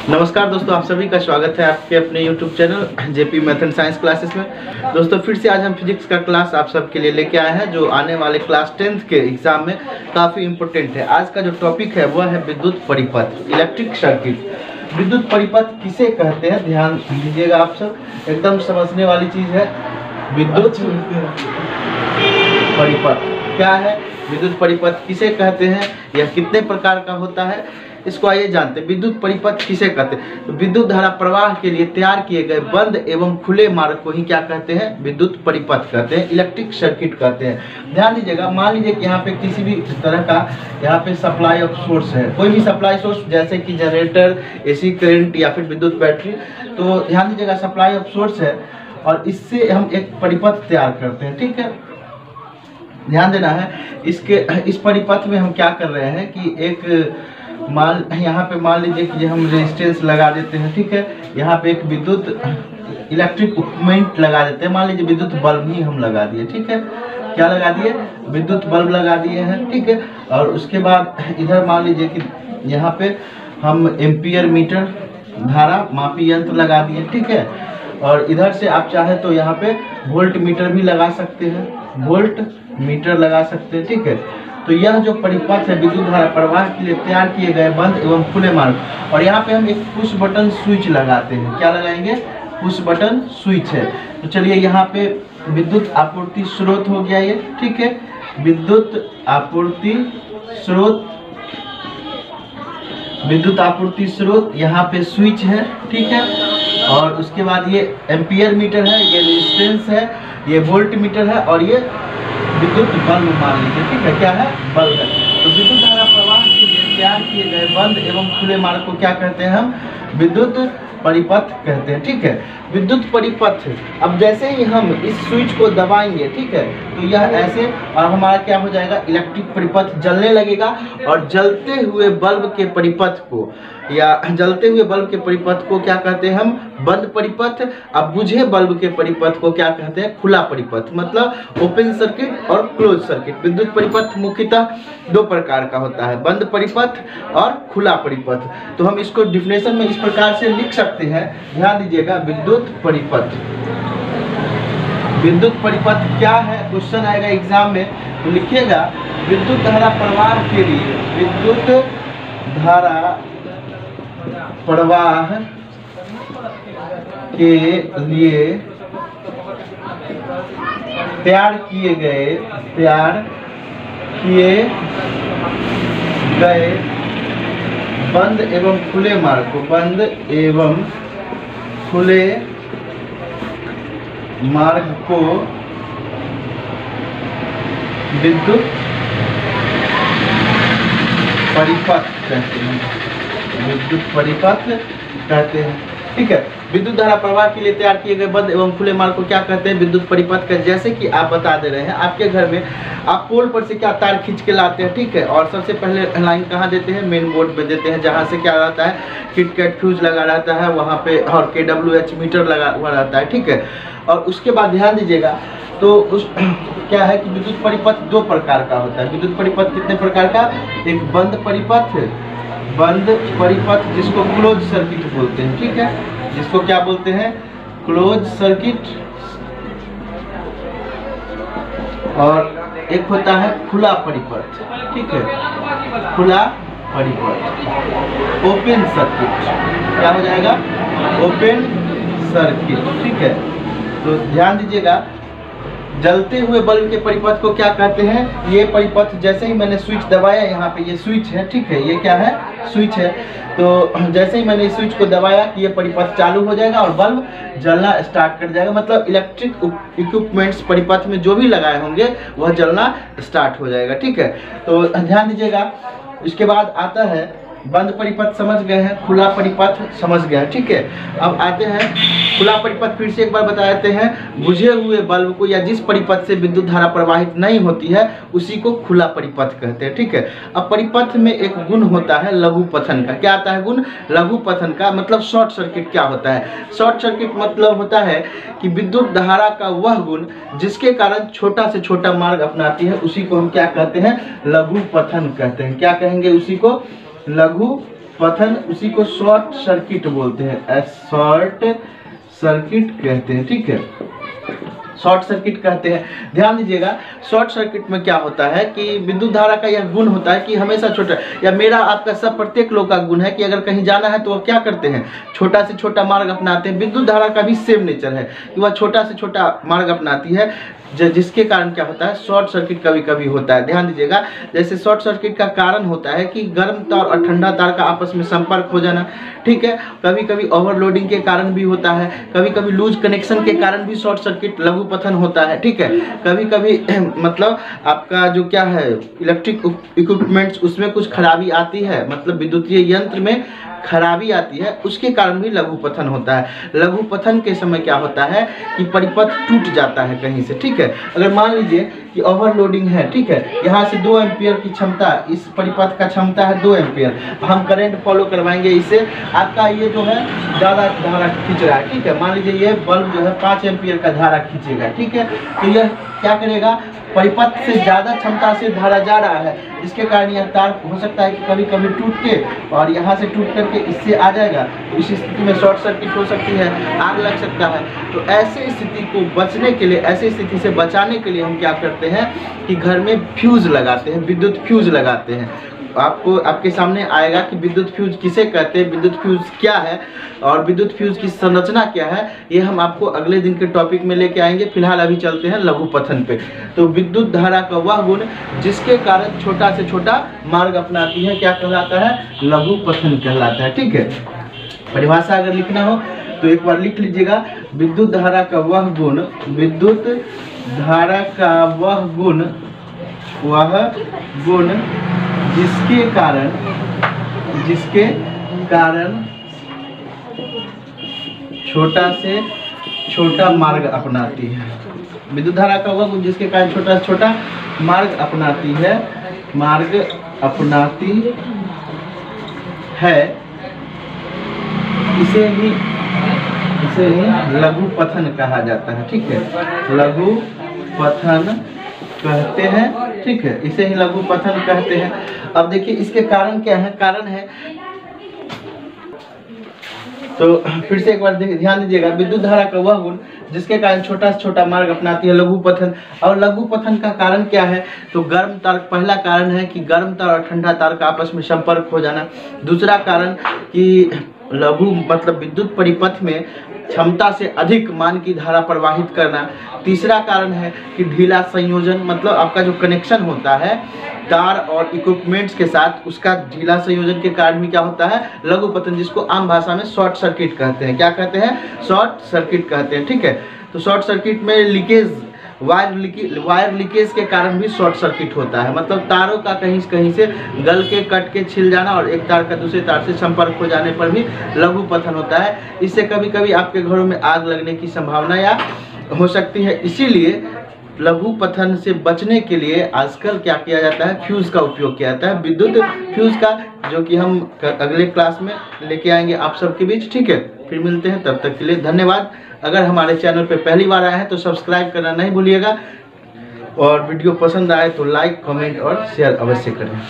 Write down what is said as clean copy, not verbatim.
नमस्कार दोस्तों, आप सभी का स्वागत है आपके अपने YouTube channel JP math and science classes में। दोस्तों फिर से आज हम फिजिक्स का क्लास आप सबके लिए लेके आए हैं जो आने वाले क्लास 10th के एग्जाम में काफ़ी इम्पोर्टेंट है। आज का जो टॉपिक है वह है विद्युत परिपथ, इलेक्ट्रिक सर्किट। विद्युत परिपथ किसे कहते हैं, ध्यान दीजिएगा आप सब, एकदम समझने वाली चीज़ है। विद्युत परिपथ क्या है, विद्युत परिपथ किसे कहते हैं, यह कितने प्रकार का होता है, इसको आइए जानते हैं। विद्युत परिपथ किसे कहते हैं, तो विद्युत धारा प्रवाह के लिए तैयार किए गए बंद एवं खुले मार्ग को ही क्या कहते हैं, विद्युत परिपथ कहते हैं, इलेक्ट्रिक सर्किट कहते हैं। ध्यान दीजिएगा, मान लीजिए कि यहाँ पे किसी भी तरह का यहाँ पे सप्लाई ऑफ सोर्स है, कोई भी सप्लाई सोर्स जैसे कि जनरेटर, एसी करंट या फिर विद्युत बैटरी। तो ध्यान दीजिएगा, सप्लाई ऑफ सोर्स है और इससे हम एक परिपथ तैयार करते हैं, ठीक है। ध्यान देना है, इस परिपथ में हम क्या कर रहे हैं कि एक यहाँ पे मान लीजिए कि हम रेजिस्टेंस लगा देते हैं, ठीक है। यहाँ पे एक विद्युत इलेक्ट्रिक इक्विपमेंट लगा देते हैं, मान लीजिए विद्युत बल्ब ही हम लगा दिए, ठीक है। क्या लगा दिए, विद्युत बल्ब लगा दिए हैं, ठीक है। और उसके बाद इधर मान लीजिए कि यहाँ पे हम एम्पियर मीटर धारा मापी यंत्र लगा दिए, ठीक है। और इधर से आप चाहे तो यहाँ पे वोल्ट मीटर भी लगा सकते हैं, वोल्ट मीटर लगा सकते हैं, ठीक है। तो यह जो परिपथ है विद्युत धारा प्रवाह के लिए तैयार किए गए बंद एवं खुले मार्ग, और यहाँ पे हम एक पुश बटन स्विच लगाते हैं। क्या लगाएंगे, पुश बटन स्विच है। तो चलिए यहाँ पे विद्युत आपूर्ति स्रोत हो गया ये, ठीक है। विद्युत आपूर्ति स्रोत यहाँ पे स्विच है, ठीक है। और उसके बाद ये एम्पियर मीटर है, ये रेजिस्टेंस है, ये वोल्ट मीटर है और ये विद्युत बल्ब मान लीजिए, ठीक है। क्या है, बल्ब है। तो विद्युत धारा प्रवाह के लिए तैयार किए गए बंद एवं खुले मार्ग को क्या कहते हैं, हम विद्युत परिपथ कहते हैं, ठीक है। विद्युत परिपथ, अब जैसे ही हम इस स्विच को दबाएंगे, ठीक है, तो यह ऐसे और हमारा क्या हो जाएगा, इलेक्ट्रिक परिपथ जलने लगेगा। और जलते हुए बल्ब के परिपथ को या जलते हुए बल्ब के परिपथ को क्या कहते हैं, हम बंद परिपथ। अब बुझे बल्ब के परिपथ को क्या कहते हैं, खुला परिपथ, मतलब ओपन सर्किट और क्लोज सर्किट। विद्युत परिपथ मुख्यतः दो प्रकार का होता है, बंद परिपथ और खुला परिपथ। तो हम इसको डिफिनेशन में इस प्रकार से लिख सकते हैं, ध्यान दीजिएगा। विद्युत परिपथ क्या है, क्वेश्चन आएगा एग्जाम में तो लिखिएगा, विद्युत धारा प्रवाह के लिए, विद्युत धारा प्रवाह के लिए तैयार किए गए बंद एवं खुले मार्ग को, बंद एवं खुले मार्ग को विद्युत परिपथ कहते हैं, विद्युत परिपथ कहते हैं, ठीक है। विद्युत धारा प्रवाह के लिए तैयार किए गए बंद एवं खुले मार्ग को क्या कहते हैं, विद्युत परिपथ का। जैसे कि आप बता दे रहे हैं, आपके घर में आप पोल पर से क्या तार खींच के लाते हैं, ठीक है। और सबसे पहले लाइन कहाँ देते हैं, मेन बोर्ड पे देते हैं, जहाँ से क्या रहता है, किट-कैट फ्यूज लगा रहता है वहाँ पे, और KWH मीटर लगा हुआ रहता है, ठीक है। और उसके बाद ध्यान दीजिएगा, तो उस क्या है कि विद्युत परिपथ दो प्रकार का होता है। विद्युत परिपथ कितने प्रकार का, एक बंद परिपथ जिसको क्लोज सर्किट बोलते हैं, ठीक है, जिसको क्या बोलते हैं, क्लोज सर्किट। और एक होता है खुला परिपथ, ठीक है, खुला परिपथ, ओपन सर्किट। क्या हो जाएगा, ओपन सर्किट, ठीक है। तो ध्यान दीजिएगा, जलते हुए बल्ब के परिपथ को क्या कहते हैं, ये परिपथ जैसे ही मैंने स्विच दबाया, यहाँ पे ये स्विच है, ठीक है, ये क्या है, स्विच है। तो जैसे ही मैंने इस स्विच को दबाया कि ये परिपथ चालू हो जाएगा और बल्ब जलना स्टार्ट कर जाएगा, मतलब इलेक्ट्रिक इक्विपमेंट्स परिपथ में जो भी लगाए होंगे वह जलना स्टार्ट हो जाएगा, ठीक है। तो ध्यान दीजिएगा, इसके बाद आता है बंद परिपथ, समझ गए हैं, खुला परिपथ समझ गए हैं, ठीक है। अब आते हैं खुला परिपथ, फिर से एक बार बता देते हैं, बुझे हुए बल्ब को या जिस परिपथ से विद्युत धारा प्रवाहित नहीं होती है उसी को खुला परिपथ कहते हैं, ठीक है। अब परिपथ में एक गुण होता है लघु पथन का। क्या आता है गुण, लघु पथन का, मतलब शॉर्ट सर्किट। क्या होता है शॉर्ट सर्किट, मतलब होता है कि विद्युत धारा का वह गुण जिसके कारण छोटा से छोटा मार्ग अपनाती है उसी को हम क्या कहते हैं, लघु पथन कहते हैं। क्या कहेंगे, उसी को लघु पतन, उसी को शॉर्ट सर्किट बोलते हैं, शॉर्ट सर्किट कहते हैं। ठीक है, शॉर्ट सर्किट कहते हैं। ध्यान दीजिएगा, शॉर्ट सर्किट में क्या होता है कि विद्युत धारा का यह गुण होता है कि हमेशा छोटा, या मेरा आपका सब प्रत्येक लोग का गुण है कि अगर कहीं जाना है तो वह क्या करते हैं, छोटा से छोटा मार्ग अपनाते हैं। विद्युत धारा का भी सेम नेचर है कि वह छोटा से छोटा मार्ग अपनाती है, जिसके कारण क्या होता है, शॉर्ट सर्किट कभी कभी होता है। ध्यान दीजिएगा, जैसे शॉर्ट सर्किट का कारण होता है कि गर्म तार और ठंडा तार का आपस में संपर्क हो जाना। ठीक है, कभी कभी ओवरलोडिंग के कारण भी होता है, कभी कभी लूज कनेक्शन के कारण भी शॉर्ट सर्किट लघु पतन होता है। ठीक है, कभी कभी मतलब आपका जो क्या है इलेक्ट्रिक इक्विपमेंट्स, उसमें कुछ खराबी आती है, मतलब विद्युतीय यंत्र में खराबी आती है, उसके कारण भी लघु पतन होता है। लघु पतन के समय क्या होता है कि परिपथ टूट जाता है कहीं से। ठीक है, अगर मान लीजिए कि ओवरलोडिंग है, ठीक है, यहाँ से 2 एम्पियर की क्षमता, इस परिपथ का क्षमता है 2 एम्पियर, हम करंट फॉलो करवाएंगे इससे, आपका ये जो है ज़्यादा धारा खींच रहा है। ठीक है, मान लीजिए ये बल्ब जो है 5 एम्पियर का धारा खींचेगा। ठीक है, तो यह क्या करेगा, परिपथ से ज़्यादा क्षमता से धारा जा रहा है, जिसके कारण यह तार हो सकता है कि कभी कभी टूट के और यहाँ से टूट करके इससे आ जाएगा, तो इस स्थिति में शॉर्ट सर्किट हो सकती है, आग लग सकता है। तो ऐसे स्थिति को बचने के लिए, ऐसी स्थिति से बचाने के लिए हम क्या करते हैं कि घर में फ्यूज लगाते हैं, विद्युत फ्यूज लगाते हैं। आपको आपके सामने आएगा कि विद्युत फ्यूज किसे कहते हैं, विद्युत फ्यूज क्या है और विद्युत फ्यूज की संरचना क्या है, ये हम आपको अगले दिन के टॉपिक में लेके आएंगे। फिलहाल अभी चलते हैं लघु पतन पे। तो विद्युत धारा का वह गुण जिसके कारण छोटा से छोटा मार्ग अपनाती है, क्या कहलाता है, लघु पतन कहलाता है। ठीक है, परिभाषा अगर लिखना हो तो एक बार लिख लीजिएगा, विद्युत धारा का वह गुण, विद्युत धारा का वह गुण जिसके कारण छोटा से छोटा मार्ग अपनाती है। विद्युत धारा का वह गुण जिसके कारण छोटा से छोटा मार्ग अपनाती है, इसे ही लघु पतन कहा जाता है। ठीक है, लघु पतन कहते हैं। ठीक है, इसे ही लघु पतन कहते हैं। अब देखिए इसके कारण क्या है, कारण है, तो फिर से एक बार ध्यान दीजिएगा, विद्युत धारा का वह गुण जिसके कारण छोटा से छोटा मार्ग अपनाती है, लघु पतन। और लघु पतन का कारण क्या है, तो गर्म तार, पहला कारण है कि गर्म तार और ठंडा तार का आपस में संपर्क हो जाना। दूसरा कारण कि लघु मतलब विद्युत परिपथ में क्षमता से अधिक मान की धारा प्रवाहित करना। तीसरा कारण है कि ढीला संयोजन, मतलब आपका जो कनेक्शन होता है तार और इक्विपमेंट्स के साथ, उसका ढीला संयोजन के कारण भी क्या होता है, लघु पतन, जिसको आम भाषा में शॉर्ट सर्किट कहते हैं। क्या कहते हैं, शॉर्ट सर्किट कहते हैं। ठीक है, तो शॉर्ट सर्किट में लीकेज, वायर लीकेज के कारण भी शॉर्ट सर्किट होता है, मतलब तारों का कहीं से गल के कट के छिल जाना और एक तार का दूसरे तार से संपर्क हो जाने पर भी लघु पतन होता है। इससे कभी कभी आपके घरों में आग लगने की संभावना या हो सकती है। इसीलिए लघु पतन से बचने के लिए आजकल क्या किया जाता है, फ्यूज का उपयोग किया जाता है, विद्युत फ्यूज का, जो कि हम अगले क्लास में लेके आएंगे आप सबके बीच। ठीक है, फिर मिलते हैं, तब तक के लिए धन्यवाद। अगर हमारे चैनल पे पहली बार आए हैं तो सब्सक्राइब करना नहीं भूलिएगा, और वीडियो पसंद आए तो लाइक, कमेंट और शेयर अवश्य करें।